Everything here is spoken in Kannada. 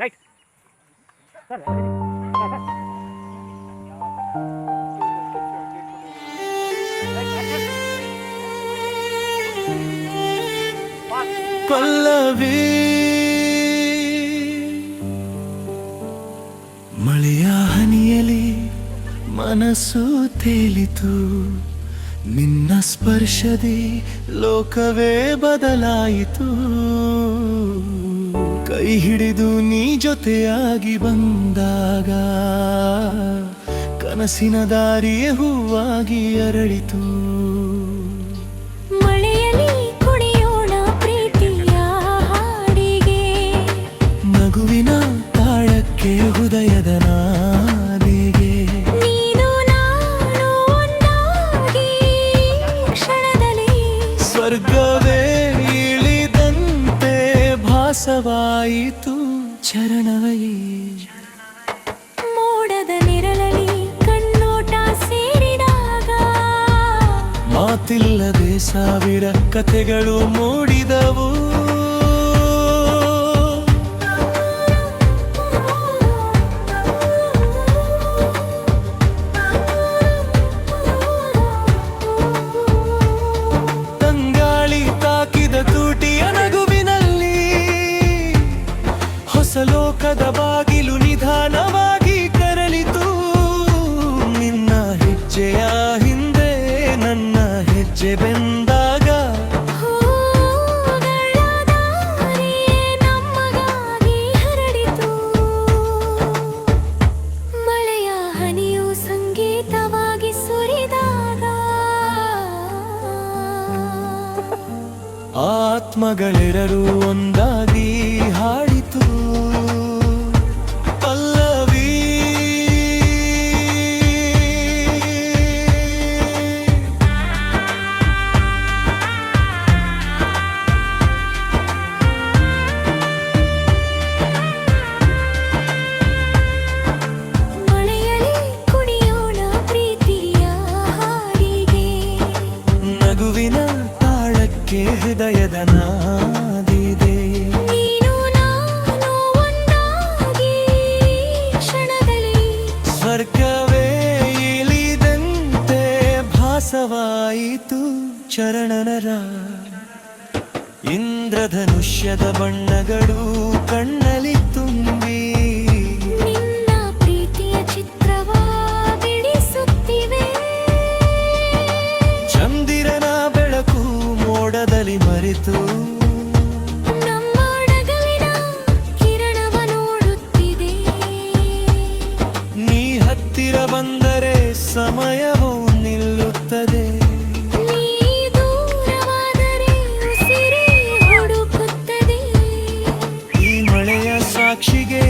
Right sir. ಪಲ್ಲವಿ ಮಳೆಯ ಹನಿಯಲಿ ಮನಸ್ಸು ತೇಲಿತು, ನಿನ್ನ ಸ್ಪರ್ಶದಿ ಲೋಕವೇ ಬದಲಾಯಿತು. ಕೈ ಹಿಡಿದು ನೀ ಜೊತೆಯಾಗಿ ಬಂದಾಗ ಕನಸಿನ ದಾರಿಯೇ ಹೂವಾಗಿ ಅರಳಿತು. ಮಳೆಯಲ್ಲಿ ಕುಣಿಯೋಣ ಪ್ರೀತಿಯ ಹಾಡಿಗೆ, ನಗುವಿನ ತಾಳಕ್ಕೆ ಹೃದಯದ ನಾದಿಗೆ. ನೀನು ನಾನು ಒಂದಾಗಿ ಕ್ಷಣದಲ್ಲಿ ಸ್ವರ್ಗವೇ ಇಳಿದಂತೆ ಭಾಸವಾಯಿತು ಚರಣವೇ. ಮೋಡದ ನೆರಳಲ್ಲಿ ಕಣ್ಣೋಟ ಸೇರಿದಾಗ ಮಾತಿಲ್ಲದೆ ಸಾವಿರ ಕಥೆಗಳು ಮೂಡಿದವು. ತಂಗಾಳಿ ತಾಕಿದ ತೂಟಿಯ ನಗುವಿನಲ್ಲಿ ಹೊಸ ಲೋಕದ ಬಾಗಿಲು ನಿಧಾನವಾಗಿ ಕರಳಿತು. ನಿನ್ನ ಹೆಜ್ಜೆಯ ಹಿಂದೆ ನನ್ನ ಹೆಜ್ಜೆ ಬೆಂದಾಗ ಹೂಗಳ ದಾರಿಯೇ ನಮಗಾಗಿ ಹರಡಿತು. ಮಳೆಯ ಹನಿಯು ಸಂಗೀತವಾಗಿ ಸುರಿದಾಗ ಆತ್ಮಗಳೆರಡು ಒಂದಾಗಿ ಹಾಡಿತು. ಪಲ್ಲವಿ ಮಳೆಯಲ್ಲಿ ಕುಣಿಯೋಣ ಪ್ರೀತಿಯ ಹಾಡಿಗೆ, ನಗುವಿನ ತಾಳಕ್ಕೆ ಹೃದಯದ ನಾದಿದೆ. ನೀನು ನಾನು ಒಂದಾಗಿ ಕ್ಷಣದಲ್ಲಿ ಸ್ವರ್ಗವೇ ಇಳಿದಂತೆ ಭಾಸವಾಯಿತು ಚರಣನರ. ಇಂದ್ರಧನುಷ್ಯದ ಬಣ್ಣಗಳು ಕಣ್ಣಲ್ಲಿ ತುಂಬಿ ನಿನ್ನ ಪ್ರೀತಿಯ ಚಿತ್ರವ ಬಿಡಿಸುತ್ತಿವೆ. ಚಂದಿರನ ಬೆಳಕು ಮೋಡದಲ್ಲಿ ಮರೆತು ನಮ್ಮ ನಗುವಿನ ಕಿರಣವ ನೋಡುತ್ತಿದೆ. ನೀ ಹತ್ತಿರ ಬಂದರೆ ಸಮಯವೂ ನಿಲ್ಲುತ್ತದೆ. ನೀ ದೂರವಾದರೆ ಉಸಿರೇ ಹುಡುಕುತ್ತದೆ. ಈ ಮಳೆಯ ಸಾಕ್ಷಿಗೆ